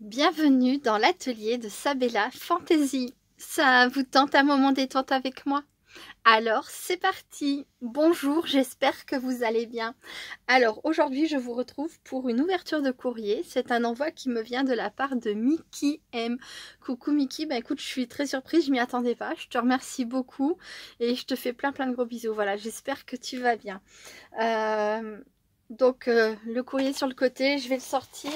Bienvenue dans l'atelier de Sabella Fantasy. Ça vous tente un moment détente avec moi? Alors c'est parti. Bonjour, j'espère que vous allez bien. Alors aujourd'hui je vous retrouve pour une ouverture de courrier. C'est un envoi qui me vient de la part de Mickey M. Coucou Mickey, bah écoute, je suis très surprise, je m'y attendais pas. Je te remercie beaucoup et je te fais plein de gros bisous. Voilà, j'espère que tu vas bien. Le courrier sur le côté, je vais le sortir.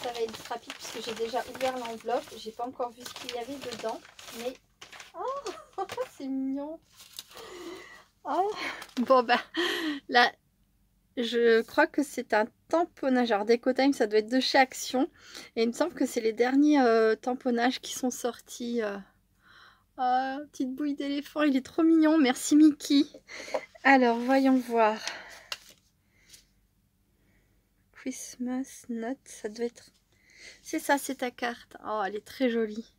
Ça va être rapide puisque j'ai déjà ouvert l'enveloppe. J'ai pas encore vu ce qu'il y avait dedans. Mais oh, c'est mignon. Oh. Bon bah là, je crois que c'est un tamponnage. Alors Decotime, ça doit être de chez Action. Et il me semble que c'est les derniers tamponnages qui sont sortis. Oh, petite bouille d'éléphant, il est trop mignon. Merci Mickey. Alors voyons voir. Christmas note, ça doit être... C'est ça, c'est ta carte. Oh, elle est très jolie.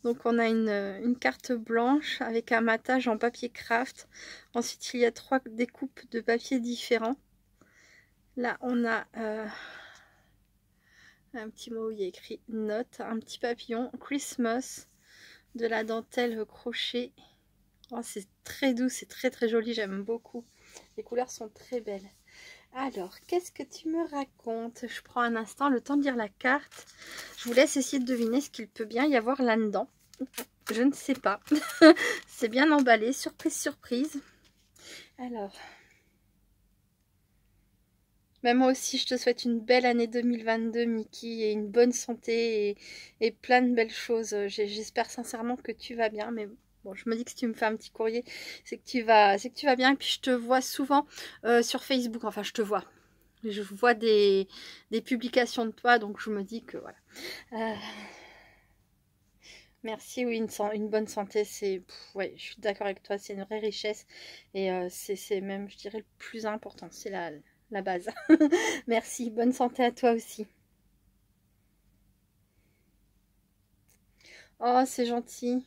Donc on a une carte blanche avec un matage en papier craft. Ensuite il y a 3 découpes de papier différents. Là on a un petit mot où il y a écrit note, un petit papillon, Christmas, de la dentelle crochet. Oh, c'est très doux, c'est très joli, j'aime beaucoup. Les couleurs sont très belles. Alors, qu'est-ce que tu me racontes? Je prends un instant le temps de lire la carte. Je vous laisse essayer de deviner ce qu'il peut bien y avoir là-dedans. Je ne sais pas. C'est bien emballé, surprise. Alors, moi aussi, je te souhaite une belle année 2022, Mickey, et une bonne santé et plein de belles choses. J'espère sincèrement que tu vas bien, mais bon, je me dis que si tu me fais un petit courrier, c'est que tu vas bien. Et puis, je te vois souvent sur Facebook. Enfin, je te vois. Je vois des publications de toi, donc je me dis que voilà. Merci, oui, une bonne santé, c'est... Ouais, je suis d'accord avec toi, c'est une vraie richesse. Et c'est même, je dirais, le plus important, c'est la base. Merci, bonne santé à toi aussi. Oh, c'est gentil.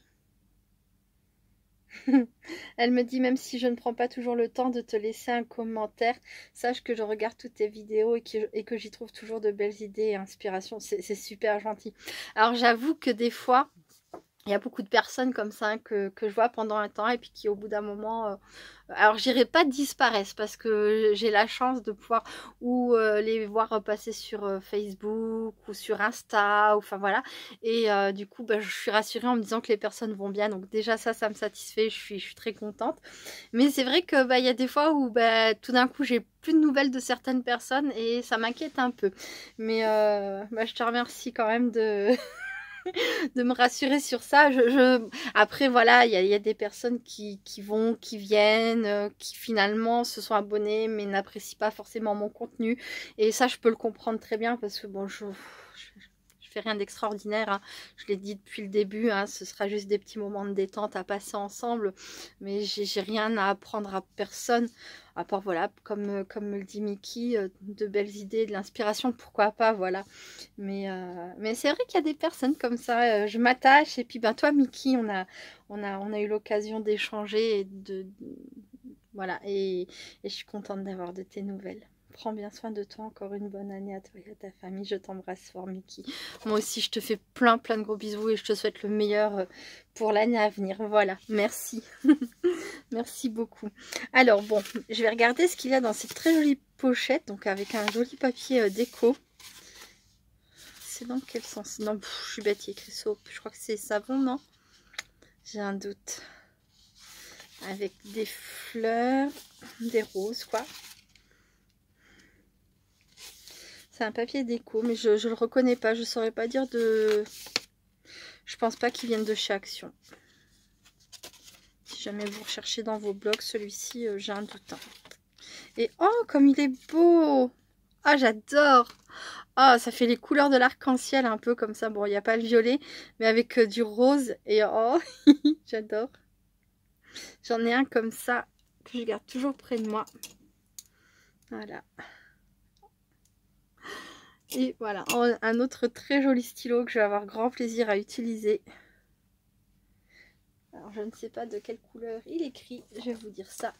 Elle me dit, même si je ne prends pas toujours le temps de te laisser un commentaire, sache que je regarde toutes tes vidéos et que j'y trouve toujours de belles idées et inspirations. C'est super gentil. Alors j'avoue que des fois... Il y a beaucoup de personnes comme ça que je vois pendant un temps et puis qui au bout d'un moment, alors j'irai pas disparaissent parce que j'ai la chance de pouvoir ou les voir passer sur Facebook ou sur Insta, ou enfin voilà. Et du coup, bah, je suis rassurée en me disant que les personnes vont bien. Donc déjà ça me satisfait, je suis très contente. Mais c'est vrai que bah, il y a des fois où bah, tout d'un coup j'ai plus de nouvelles de certaines personnes et ça m'inquiète un peu. Mais bah, je te remercie quand même de... de me rassurer sur ça. Après, voilà, il y a des personnes qui vont, qui viennent, qui finalement se sont abonnées, mais n'apprécient pas forcément mon contenu. Et ça, je peux le comprendre très bien parce que bon, je fais rien d'extraordinaire, hein. Je l'ai dit depuis le début, hein, ce sera juste des petits moments de détente à passer ensemble, mais j'ai rien à apprendre à personne, à part voilà, comme me le dit Mickey, de belles idées, de l'inspiration, pourquoi pas, voilà. Mais c'est vrai qu'il y a des personnes comme ça, je m'attache, et puis ben toi Mickey, on a eu l'occasion d'échanger, voilà, et je suis contente d'avoir de tes nouvelles. Prends bien soin de toi, encore une bonne année à toi et à ta famille. Je t'embrasse fort, Mickey. Moi aussi, je te fais plein de gros bisous et je te souhaite le meilleur pour l'année à venir. Voilà, merci. Merci beaucoup. Alors, bon, je vais regarder ce qu'il y a dans cette très jolie pochette, donc avec un joli papier déco. C'est dans quel sens? Non, je suis bête, il y a écrit soap. Je crois que c'est savon, non? J'ai un doute. Avec des fleurs, des roses, quoi. C'est un papier déco, mais je le reconnais pas. Je saurais pas dire de... Je pense pas qu'il vienne de chez Action. Si jamais vous recherchez dans vos blogs, celui-ci, j'ai un doute, hein. Et oh, comme il est beau! Ah, j'adore! Ah, ça fait les couleurs de l'arc-en-ciel, un peu comme ça. Bon, il n'y a pas le violet, mais avec du rose. Et oh, j'adore. J'en ai un comme ça, que je garde toujours près de moi. Voilà. Et voilà, un autre très joli stylo que je vais avoir grand plaisir à utiliser. Alors, je ne sais pas de quelle couleur il écrit, je vais vous dire ça.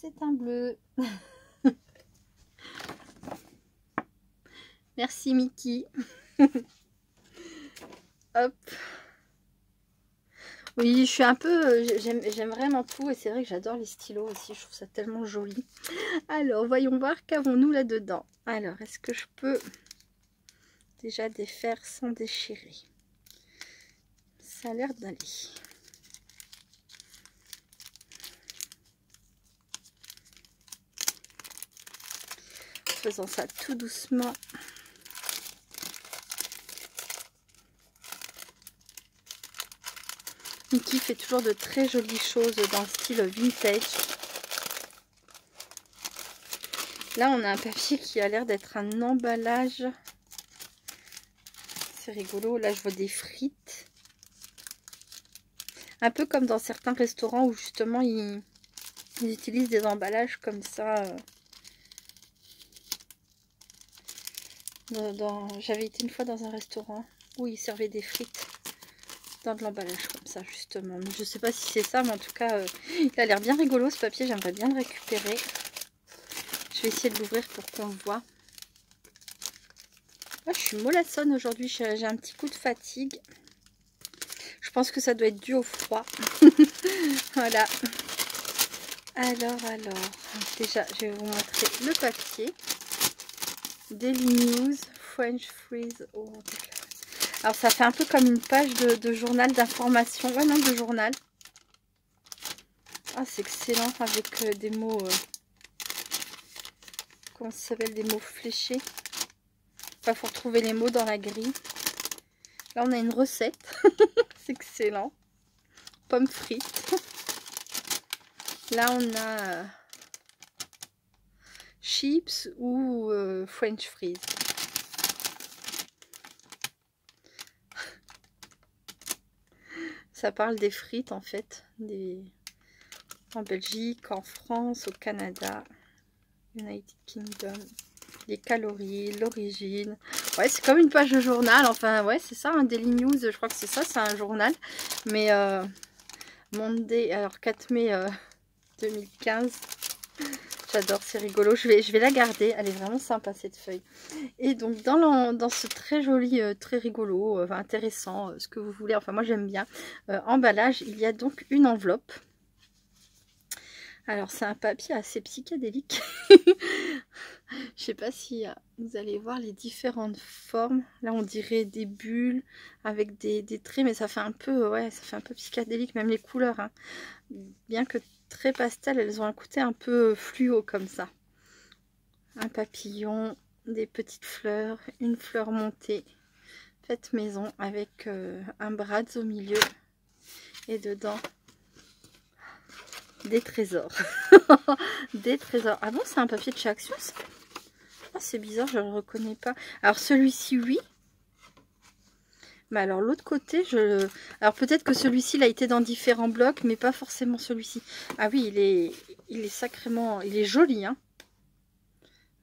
C'est un bleu. Merci Mickey. Hop. Oui, je suis un peu... J'aime vraiment tout. Et c'est vrai que j'adore les stylos aussi. Je trouve ça tellement joli. Alors, voyons voir qu'avons-nous là-dedans. Alors, est-ce que je peux déjà défaire sans déchirer? Ça a l'air d'aller. Faisons ça tout doucement. Mickey fait toujours de très jolies choses dans le style vintage. Là, on a un papier qui a l'air d'être un emballage. C'est rigolo. Là, je vois des frites. Un peu comme dans certains restaurants où justement, ils utilisent des emballages comme ça. J'avais été une fois dans un restaurant où ils servaient des frites dans de l'emballage comme ça justement, mais je sais pas si c'est ça, mais en tout cas il a l'air bien rigolo ce papier. J'aimerais bien le récupérer. Je vais essayer de l'ouvrir pour qu'on le voit. Oh, je suis mollassonne aujourd'hui, j'ai un petit coup de fatigue. Je pense que ça doit être dû au froid. Voilà. Alors déjà je vais vous montrer le papier. Daily News French Freeze. Oh, alors ça fait un peu comme une page de journal d'information. Ouais, non, de journal. Ah, c'est excellent avec des mots... comment ça s'appelle? Des mots fléchés. Enfin, faut retrouver les mots dans la grille. Là, on a une recette. C'est excellent. Pommes frites. Là, on a chips ou French fries. Ça parle des frites en fait, en Belgique, en France, au Canada, United Kingdom, les calories, l'origine. Ouais, c'est comme une page de journal, enfin ouais, c'est ça, un Daily News, je crois que c'est ça, c'est un journal. Mais Monday, alors 4 mai 2015, j'adore, c'est rigolo, je vais la garder, elle est vraiment sympa cette feuille. Et donc dans ce très joli, très rigolo, intéressant, ce que vous voulez, enfin moi j'aime bien, emballage, il y a donc une enveloppe. Alors c'est un papier assez psychédélique. Je sais pas si vous allez voir les différentes formes. Là on dirait des bulles avec des traits, mais ça fait un peu, ouais, ça fait un peu psychédélique, même les couleurs, hein. Bien que très pastel, elles ont un côté un peu fluo comme ça. Un papillon, des petites fleurs, une fleur montée, faite maison avec un bras au milieu et dedans des trésors. Des trésors. Ah bon, c'est un papier de chez Action ça? Ah, c'est bizarre, je ne le reconnais pas. Alors celui-ci, oui. Mais alors l'autre côté, alors peut-être que celui-ci il a été dans différents blocs, mais pas forcément celui-ci. Ah oui, il est sacrément, il est joli, hein.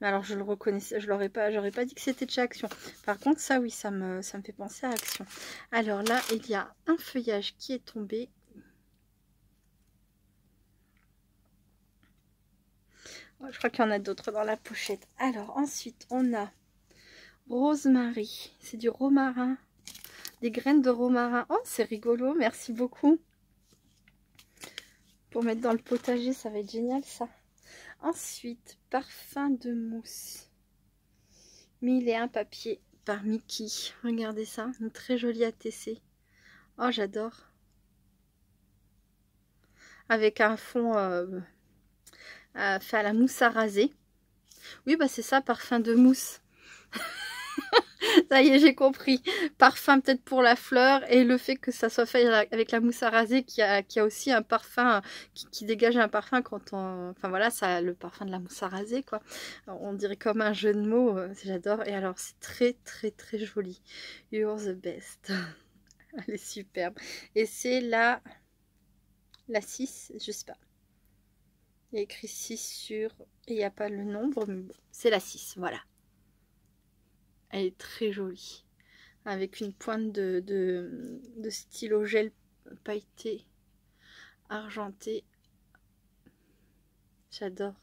Mais alors je le reconnaissais, j'aurais pas dit que c'était de chez Action. Par contre, ça oui, ça me fait penser à Action. Alors là, il y a un feuillage qui est tombé. Oh, je crois qu'il y en a d'autres dans la pochette. Alors ensuite, on a rosemary. C'est du romarin. Des graines de romarin. Oh, c'est rigolo, merci beaucoup. Pour mettre dans le potager, ça va être génial ça. Ensuite, parfum de mousse. 1001 papier par Mickey. Regardez ça, une très jolie ATC. Oh, j'adore. Avec un fond fait à la mousse à raser. Oui, bah c'est ça, parfum de mousse. Ça y est, j'ai compris. Parfum peut-être pour la fleur et le fait que ça soit fait avec la mousse à raser qui a aussi un parfum qui dégage un parfum quand on... Enfin voilà, ça le parfum de la mousse à raser quoi. Alors, on dirait comme un jeu de mots, j'adore. Et alors c'est très très très joli. You're the best. Elle est superbe. Et c'est la 6, je sais pas. Il y a écrit 6 sur... Et il n'y a pas le nombre, mais bon, c'est la 6, voilà. Elle est très jolie. Avec une pointe de stylo gel pailleté, argenté. J'adore.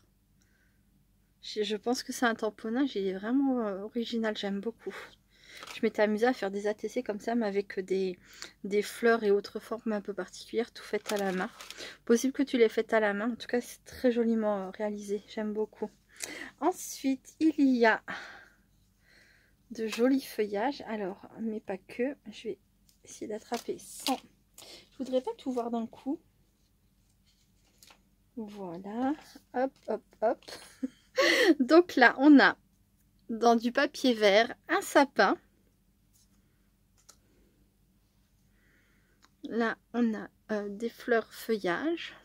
Je pense que c'est un tamponnage, il est vraiment original, j'aime beaucoup. Je m'étais amusée à faire des ATC comme ça, mais avec des fleurs et autres formes un peu particulières, tout faites à la main. Possible que tu les faites à la main, en tout cas c'est très joliment réalisé, j'aime beaucoup. Ensuite, il y a de jolis feuillages, alors, mais pas que, je vais essayer d'attraper sans... Je voudrais pas tout voir d'un coup. Voilà, hop, hop, hop. Donc là, on a dans du papier vert un sapin. Là, on a des fleurs feuillage.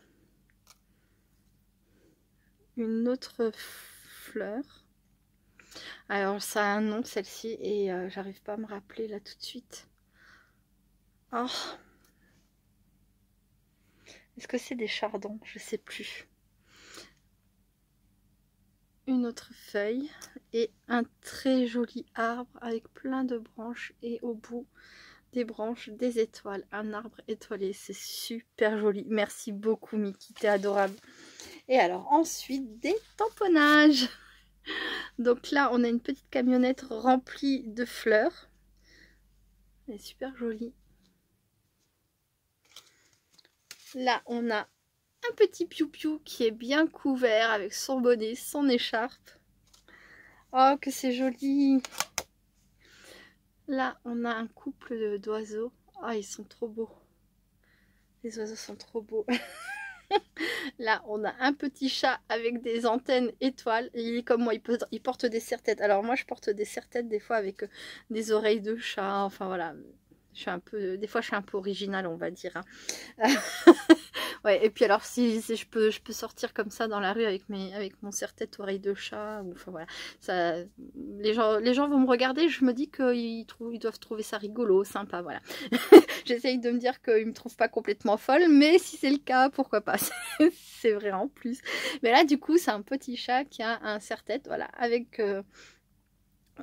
Une autre fleur. Alors, ça a un nom, celle-ci, et j'arrive pas à me rappeler là tout de suite. Oh. Est-ce que c'est des chardons? Je sais plus. Une autre feuille et un très joli arbre avec plein de branches et au bout des branches des étoiles, un arbre étoilé, c'est super joli. Merci beaucoup Mickey, t'es adorable. Et alors ensuite des tamponnages. Donc là on a une petite camionnette remplie de fleurs, elle est super jolie. Là on a un petit piou-piou qui est bien couvert avec son bonnet, son écharpe. Oh que c'est joli. Là, on a un couple d'oiseaux. Ah, ils sont trop beaux. Les oiseaux sont trop beaux. Là, on a un petit chat avec des antennes étoiles. Il est comme moi, il porte des serre-têtes. Alors moi, je porte des serre-têtes des fois avec des oreilles de chat. Enfin voilà, je suis un peu, des fois, je suis un peu originale, on va dire. Hein. Ouais, et puis alors si je peux sortir comme ça dans la rue avec mon serre-tête oreille de chat, ou enfin voilà, ça, les gens vont me regarder, je me dis qu'ils doivent trouver ça rigolo, sympa, voilà. J'essaye de me dire qu'ils me trouvent pas complètement folle, mais si c'est le cas, pourquoi pas. C'est vrai en plus. Mais là du coup c'est un petit chat qui a un serre-tête, voilà, avec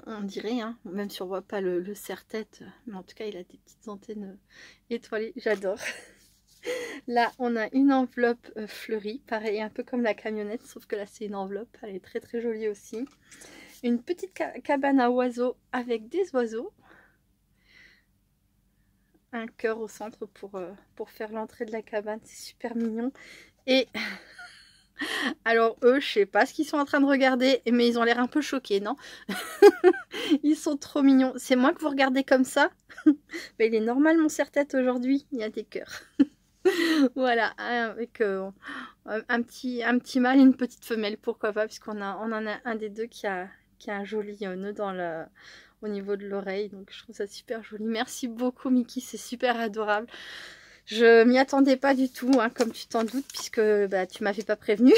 on dirait, hein, même si on voit pas le serre-tête, mais en tout cas il a des petites antennes étoilées, j'adore. Là, on a une enveloppe fleurie, pareil, un peu comme la camionnette, sauf que là, c'est une enveloppe. Elle est très très jolie aussi. Une petite cabane à oiseaux avec des oiseaux. Un cœur au centre pour faire l'entrée de la cabane, c'est super mignon. Et alors eux, je sais pas ce qu'ils sont en train de regarder, mais ils ont l'air un peu choqués, non? Ils sont trop mignons. C'est moi que vous regardez comme ça? Mais il est normal mon serre-tête aujourd'hui, il y a des cœurs. Voilà, avec un petit mâle et une petite femelle, pourquoi pas, puisqu'on on en a un des deux qui a un joli nœud au niveau de l'oreille, donc je trouve ça super joli. Merci beaucoup Mickey, c'est super adorable. Je m'y attendais pas du tout, hein, comme tu t'en doutes, puisque bah, tu m'avais pas prévenu.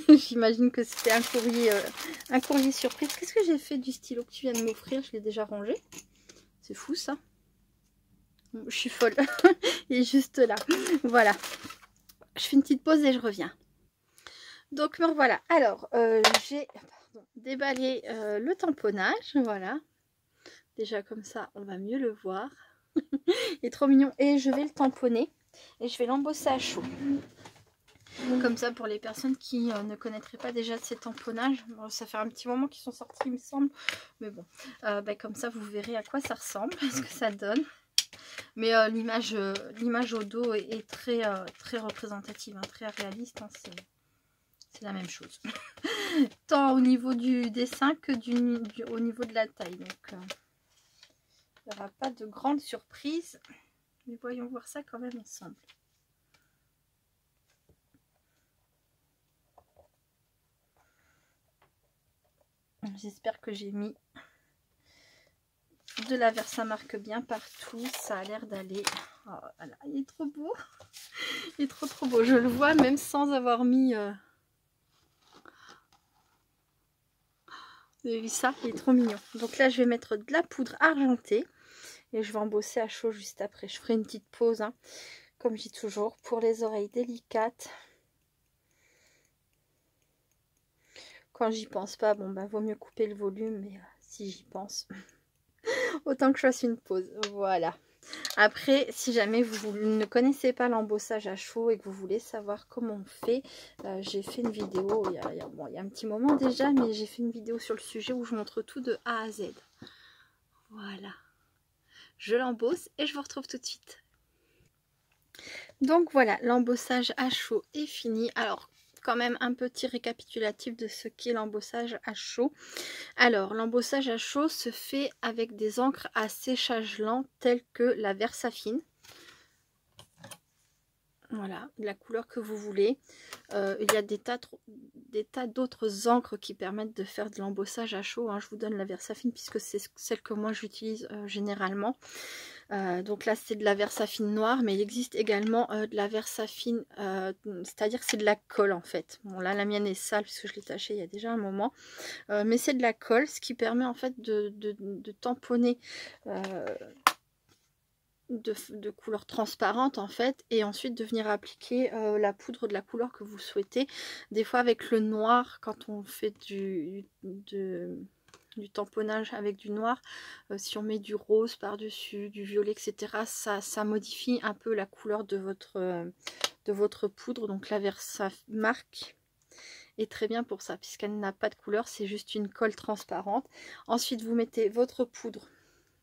J'imagine que c'était un courrier surprise. Qu'est-ce que j'ai fait du stylo que tu viens de m'offrir? Je l'ai déjà rangé. C'est fou ça. Je suis folle. Il est juste là. Voilà. Je fais une petite pause et je reviens. Donc me revoilà. Alors, j'ai déballé le tamponnage. Voilà. Déjà comme ça, on va mieux le voir. Il est trop mignon. Et je vais le tamponner. Et je vais l'embosser à chaud. Comme ça, pour les personnes qui ne connaîtraient pas déjà de ces tamponnages. Bon, ça fait un petit moment qu'ils sont sortis, il me semble. Mais bon, bah, comme ça, vous verrez à quoi ça ressemble. Ce que ça donne. Mais l'image au dos est très, très représentative, hein, très réaliste. Hein, c'est la même chose. Tant au niveau du dessin que au niveau de la taille. Donc, il n'y aura pas de grande surprise. Mais voyons voir ça quand même ensemble. J'espère que j'ai mis de la Versamarque bien partout. Ça a l'air d'aller. Oh, voilà. Il est trop beau. Il est trop trop beau. Je le vois même sans avoir mis... Vous avez vu ça? Il est trop mignon. Donc là, je vais mettre de la poudre argentée. Et je vais embosser à chaud juste après. Je ferai une petite pause, hein, comme je dis toujours, pour les oreilles délicates. Quand j'y pense pas, bon bah vaut mieux couper le volume, mais si j'y pense, autant que je fasse une pause. Voilà. Après, si jamais vous ne connaissez pas l'embossage à chaud et que vous voulez savoir comment on fait, j'ai fait une vidéo il y a un petit moment déjà, mais j'ai fait une vidéo sur le sujet où je montre tout de A à Z. Voilà. Je l'embosse et je vous retrouve tout de suite. Donc voilà, l'embossage à chaud est fini. Alors, quand même un petit récapitulatif de ce qu'est l'embossage à chaud. Alors, l'embossage à chaud se fait avec des encres à séchage lent telles que la Versafine. Voilà, la couleur que vous voulez. Il y a des tas d'autres encres qui permettent de faire de l'embossage à chaud. Hein. Je vous donne la Versafine puisque c'est celle que moi j'utilise généralement. Donc là c'est de la Versafine noire, mais il existe également de la Versafine, c'est-à-dire que c'est de la colle en fait. Bon là la mienne est sale puisque je l'ai tachée il y a déjà un moment. Mais c'est de la colle, ce qui permet en fait de tamponner de couleur transparente en fait, et ensuite de venir appliquer la poudre de la couleur que vous souhaitez. Des fois avec le noir, quand on fait du tamponnage avec du noir, si on met du rose par dessus, du violet, etc., ça modifie un peu la couleur de votre poudre. Donc la Versamark est très bien pour ça puisqu'elle n'a pas de couleur, c'est juste une colle transparente. Ensuite vous mettez votre poudre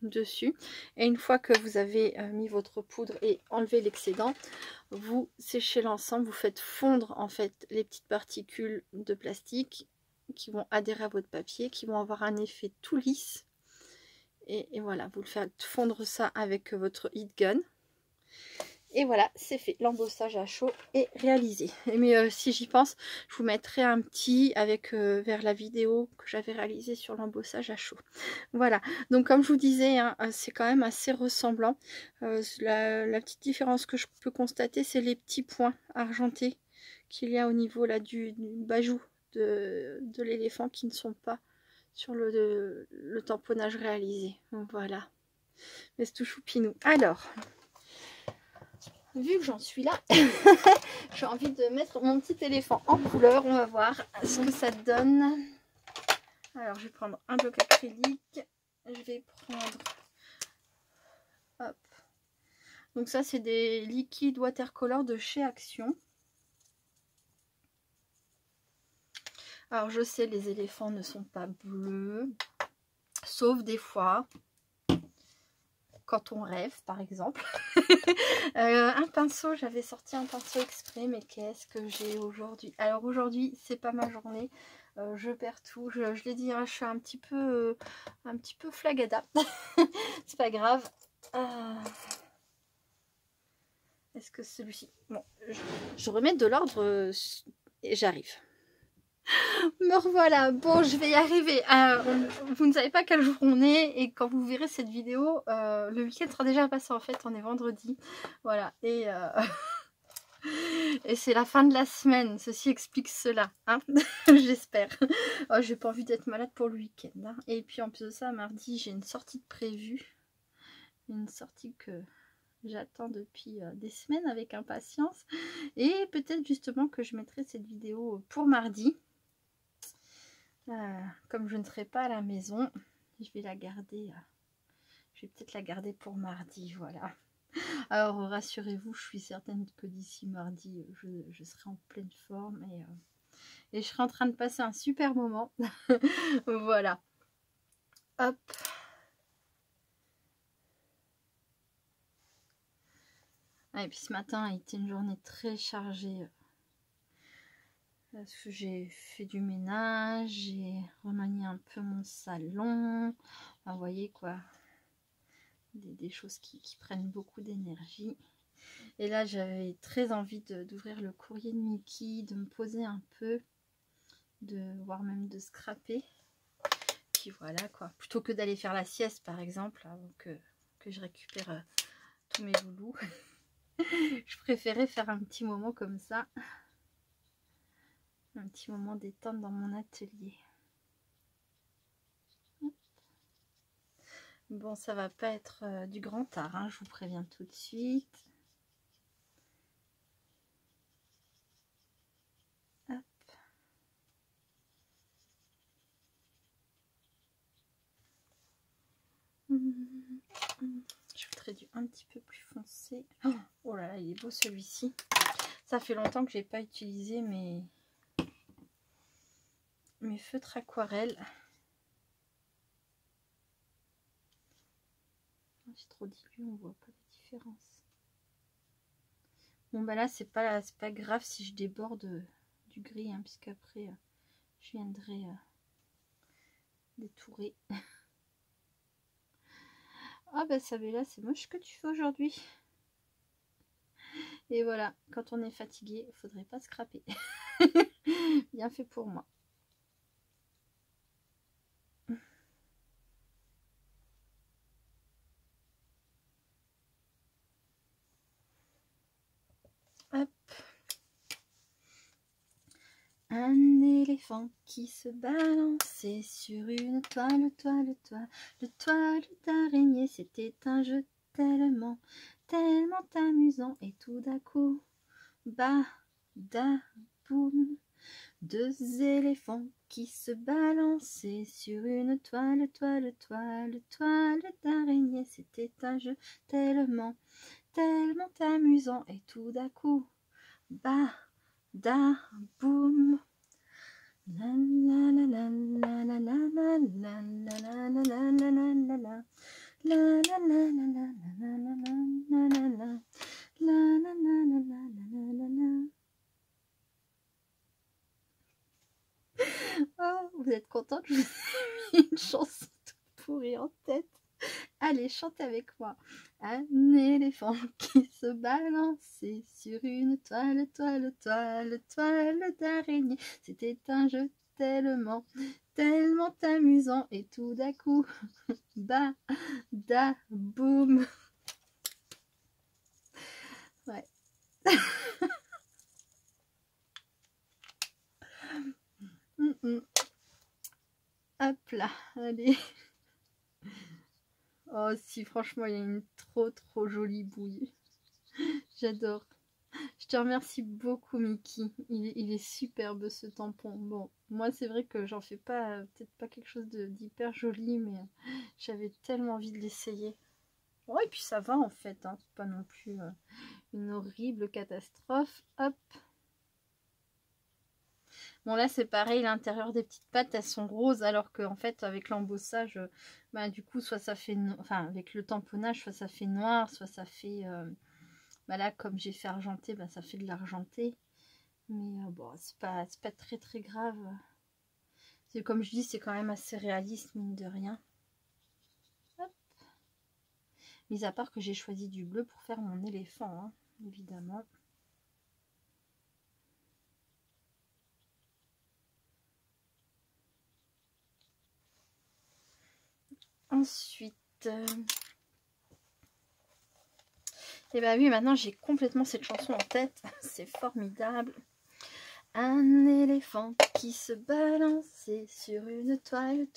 dessus, et une fois que vous avez mis votre poudre et enlevé l'excédent, vous séchez l'ensemble, vous faites fondre en fait les petites particules de plastique qui vont adhérer à votre papier, qui vont avoir un effet tout lisse, et voilà, vous le faites fondre ça avec votre heat gun. Et voilà, c'est fait, l'embossage à chaud est réalisé. Mais si j'y pense, je vous mettrai un petit avec vers la vidéo que j'avais réalisée sur l'embossage à chaud. Voilà, donc comme je vous disais, hein, c'est quand même assez ressemblant. La petite différence que je peux constater, c'est les petits points argentés qu'il y a au niveau là du bajou de l'éléphant qui ne sont pas sur le tamponnage réalisé. Donc voilà, mais c'est tout choupinou. Alors, vu que j'en suis là, j'ai envie de mettre mon petit éléphant en couleur. On va voir ce que ça donne. Alors, je vais prendre un bloc acrylique. Je vais prendre... Hop. Donc ça, c'est des liquides watercolor de chez Action. Alors, je sais, les éléphants ne sont pas bleus. Sauf des fois... quand on rêve par exemple. Un pinceau, j'avais sorti un pinceau exprès, mais qu'est-ce que j'ai aujourd'hui? Alors aujourd'hui c'est pas ma journée, je perds tout, je l'ai dit, hein, je suis un petit peu flagada. C'est pas grave. Est-ce que celui-ci, bon, je remets de l'ordre et j'arrive. Me revoilà, bon je vais y arriver. Vous ne savez pas quel jour on est, et quand vous verrez cette vidéo, le week-end sera déjà passé en fait, on est vendredi. Voilà, et c'est la fin de la semaine, ceci explique cela, hein. J'espère. Oh, j'ai pas envie d'être malade pour le week-end, hein. Et puis en plus de ça, mardi j'ai une sortie de prévue, une sortie que j'attends depuis des semaines avec impatience, et peut-être justement que je mettrai cette vidéo pour mardi. Comme je ne serai pas à la maison, je vais la garder. Je vais peut-être la garder pour mardi, voilà. Alors rassurez-vous, je suis certaine que d'ici mardi, je serai en pleine forme et je serai en train de passer un super moment. Voilà. Hop. Et puis ce matin a été une journée très chargée. Parce que j'ai fait du ménage, j'ai remanié un peu mon salon. Vous voyez quoi, des choses qui prennent beaucoup d'énergie. Et là j'avais très envie d'ouvrir le courrier de Mickey, de me poser un peu, voire même de scraper. Puis voilà quoi, plutôt que d'aller faire la sieste par exemple, avant que je récupère tous mes loulous. Je préférais faire un petit moment comme ça. Un petit moment détente dans mon atelier. Bon, ça va pas être du grand art, hein, je vous préviens tout de suite. Hop. Je mettrai du un petit peu plus foncé. Oh là là, il est beau celui-ci. Ça fait longtemps que j'ai pas utilisé mes feutres aquarelles. C'est trop dilué, on voit pas la différence. Bon bah là c'est pas grave si je déborde du gris, hein, puisqu'après je viendrai détourer. Ah bah Sabella, c'est moche que tu fais aujourd'hui. Et voilà, quand on est fatigué, il faudrait pas scraper. Bien fait pour moi. Hop. Un éléphant qui se balançait sur une toile d'araignée. C'était un jeu tellement amusant. Et tout d'un coup, bah, da, boum. Deux éléphants qui se balançaient sur une toile d'araignée. C'était un jeu tellement amusant. Et tout d'un coup, bah, da, boum. La la la la la la la la la la la la la la la la. La la la la la la la la la la la. La la la la la la la la. Oh, vous êtes contente? Je vous ai mis une chanson toute pourrie en tête. Allez, chantez avec moi. Un éléphant qui se balançait sur une toile d'araignée. C'était un jeu tellement amusant. Et tout d'un coup, bah, da, boum. Ouais. Hop là, allez. Oh si, franchement, il y a une trop jolie bouille. J'adore. Je te remercie beaucoup, Mickey. Il est superbe ce tampon. Bon, moi c'est vrai que j'en fais pas, peut-être pas quelque chose d'hyper joli, mais j'avais tellement envie de l'essayer. Ouais, et puis ça va en fait, hein. C'est pas non plus une horrible catastrophe. Hop. Bon là c'est pareil, l'intérieur des petites pattes elles sont roses, alors qu'en fait avec l'embossage, bah, du coup soit ça fait, enfin avec le tamponnage, soit ça fait noir, soit ça fait, bah là comme j'ai fait argenté, bah, ça fait de l'argenté. Mais bon, c'est pas très grave. C'est comme je dis, c'est quand même assez réaliste, mine de rien. Hop. Mis à part que j'ai choisi du bleu pour faire mon éléphant, hein, évidemment. Ensuite, et bah oui, maintenant j'ai complètement cette chanson en tête. C'est formidable. Un éléphant qui se balançait sur une toile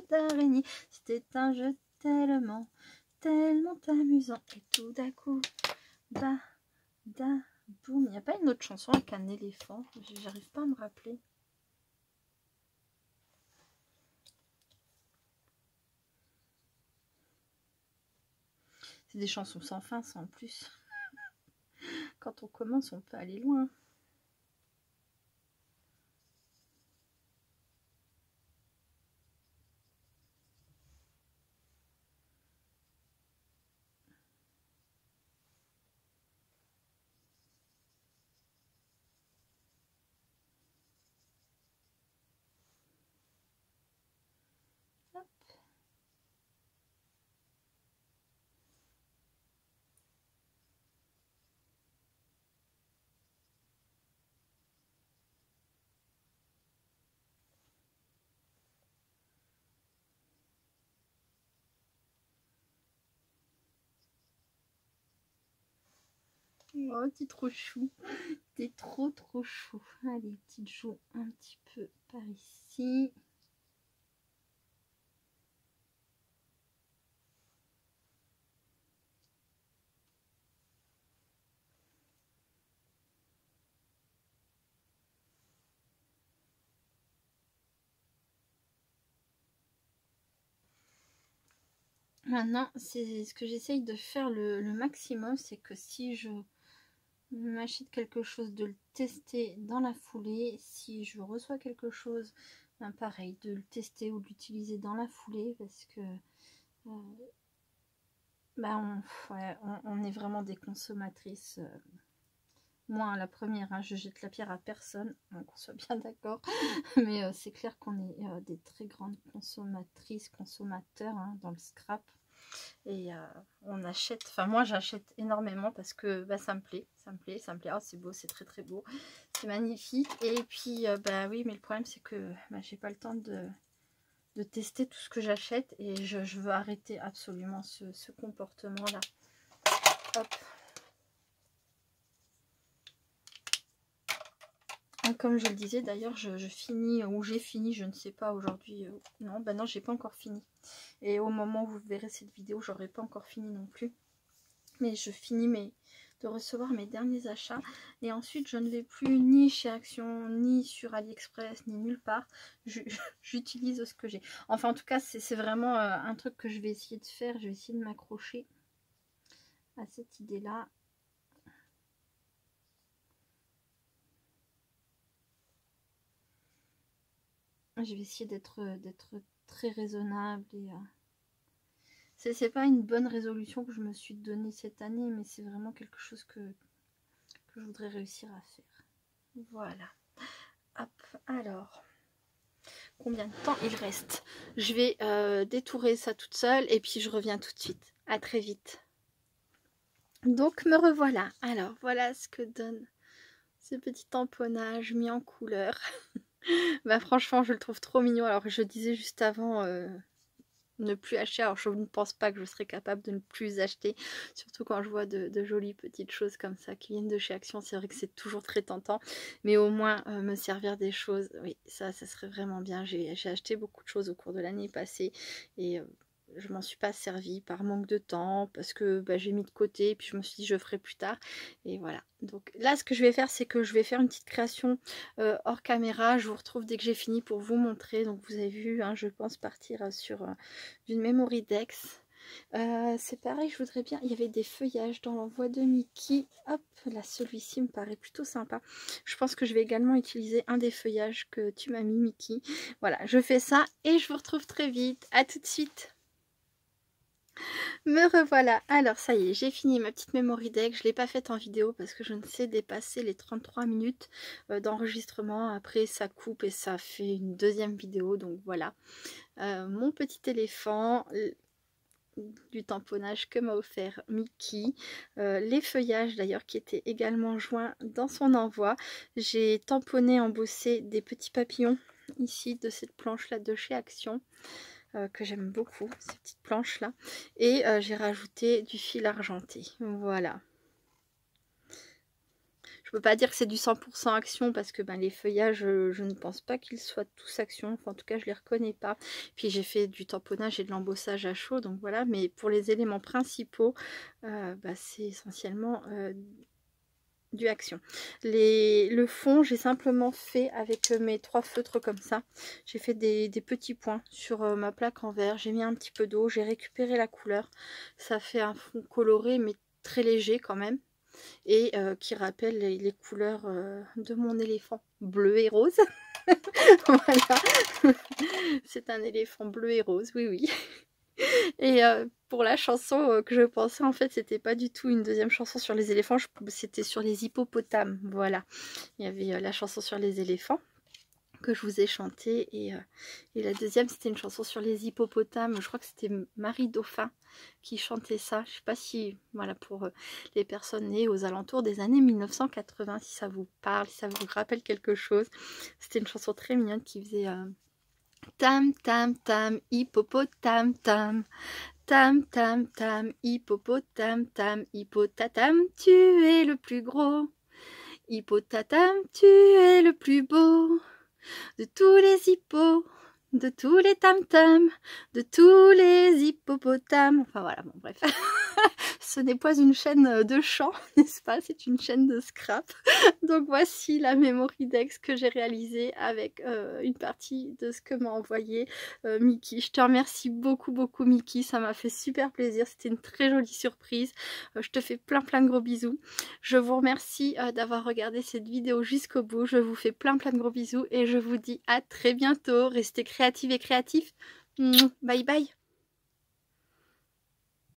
d'araignée. C'était un jeu tellement amusant. Et tout d'un coup, bah, da, boum. Il n'y a pas une autre chanson avec un éléphant? J'arrive pas à me rappeler. C'est des chansons sans fin, ça en plus. Quand on commence, on peut aller loin. Hop. Oh, t'es trop chou. T'es trop chou. Allez, petite joue un petit peu par ici. Maintenant, c'est ce que j'essaye de faire le maximum, c'est que si je m'achète quelque chose, de le tester dans la foulée. Si je reçois quelque chose, ben pareil, de le tester ou de l'utiliser dans la foulée, parce que ben on est vraiment des consommatrices. Moi, la première, hein, je jette la pierre à personne, hein, qu'on soit bien d'accord. Mais c'est clair qu'on est des très grandes consommatrices, consommateurs, hein, dans le scrap. Et on achète, enfin moi j'achète énormément parce que bah, ça me plaît. Oh, c'est beau, c'est très très beau, c'est magnifique. Et puis bah oui, mais le problème c'est que bah, j'ai pas le temps de tester tout ce que j'achète. Et je veux arrêter absolument ce comportement là. Hop. Comme je le disais d'ailleurs, je finis, ou j'ai fini, je ne sais pas aujourd'hui. Non, bah non, j'ai pas encore fini. Et au moment où vous verrez cette vidéo, j'aurai pas encore fini non plus. Mais je finis de recevoir mes derniers achats. Et ensuite, je ne vais plus ni chez Action, ni sur AliExpress, ni nulle part. J'utilise ce que j'ai. Enfin, en tout cas, c'est vraiment un truc que je vais essayer de faire. Je vais essayer de m'accrocher à cette idée-là. Je vais essayer d'être très raisonnable. Et c'est pas une bonne résolution que je me suis donnée cette année, mais c'est vraiment quelque chose que je voudrais réussir à faire. Voilà. Hop, alors, combien de temps il reste? Je vais détourer ça toute seule et puis je reviens tout de suite. À très vite. Donc me revoilà. Alors voilà ce que donne ce petit tamponnage mis en couleur. Bah franchement je le trouve trop mignon. Alors je disais juste avant ne plus acheter. Alors je ne pense pas que je serais capable de ne plus acheter. Surtout quand je vois de jolies petites choses comme ça qui viennent de chez Action. C'est vrai que c'est toujours très tentant. Mais au moins me servir des choses. Oui, ça serait vraiment bien. J'ai acheté beaucoup de choses au cours de l'année passée. Et je m'en suis pas servie par manque de temps. Parce que bah, j'ai mis de côté. Et puis je me suis dit je ferai plus tard. Et voilà. Donc là ce que je vais faire c'est que je vais faire une petite création hors caméra. Je vous retrouve dès que j'ai fini pour vous montrer. Donc vous avez vu, hein, je pense partir sur d'une Memory Dex. C'est pareil, je voudrais bien. Il y avait des feuillages dans l'envoi de Mickey. Hop, là celui-ci me paraît plutôt sympa. Je pense que je vais également utiliser un des feuillages que tu m'as mis, Mickey. Voilà, je fais ça et je vous retrouve très vite. À tout de suite. Me revoilà. Alors ça y est, j'ai fini ma petite Memory Deck. Je ne l'ai pas faite en vidéo parce que je ne sais dépasser les 33 minutes d'enregistrement. Après ça coupe et ça fait une deuxième vidéo. Donc voilà. Mon petit éléphant, du tamponnage que m'a offert Mickey, les feuillages d'ailleurs qui étaient également joints dans son envoi. J'ai tamponné, embossé des petits papillons ici de cette planche là de chez Action. Que j'aime beaucoup, ces petites planches là, et j'ai rajouté du fil argenté. Voilà, je peux pas dire que c'est du 100% Action parce que ben, les feuillages je ne pense pas qu'ils soient tous Action, enfin, en tout cas je les reconnais pas. Puis j'ai fait du tamponnage et de l'embossage à chaud, donc voilà. Mais pour les éléments principaux bah, c'est essentiellement du Action. Le fond j'ai simplement fait avec mes 3 feutres comme ça. J'ai fait des petits points sur ma plaque en verre. J'ai mis un petit peu d'eau, j'ai récupéré la couleur. Ça fait un fond coloré mais très léger quand même. Et qui rappelle les couleurs de mon éléphant bleu et rose. Voilà. C'est un éléphant bleu et rose, oui oui. Et pour la chanson que je pensais, en fait, c'était pas du tout une deuxième chanson sur les éléphants, c'était sur les hippopotames. Voilà, il y avait la chanson sur les éléphants que je vous ai chantée et la deuxième c'était une chanson sur les hippopotames. Je crois que c'était Marie Dauphin qui chantait ça. Je sais pas si, voilà, pour les personnes nées aux alentours des années 1980, si ça vous parle, si ça vous rappelle quelque chose. C'était une chanson très mignonne qui faisait tam tam tam hippopotame tam tam tam tam hippopotame tam hippotatame, tu es le plus gros, hippotatame, tu es le plus beau de tous les hippos. de tous les tam-tams, de tous les hippopotames. Enfin voilà, bon bref. Ce n'est pas une chaîne de chant, n'est-ce pas? C'est une chaîne de scrap. Donc voici la memory dex que j'ai réalisée avec une partie de ce que m'a envoyé Mickey. Je te remercie beaucoup Mickey, ça m'a fait super plaisir. C'était une très jolie surprise. Je te fais plein de gros bisous. Je vous remercie d'avoir regardé cette vidéo jusqu'au bout. Je vous fais plein de gros bisous et je vous dis à très bientôt. Restez créatives et créatifs. Bye bye.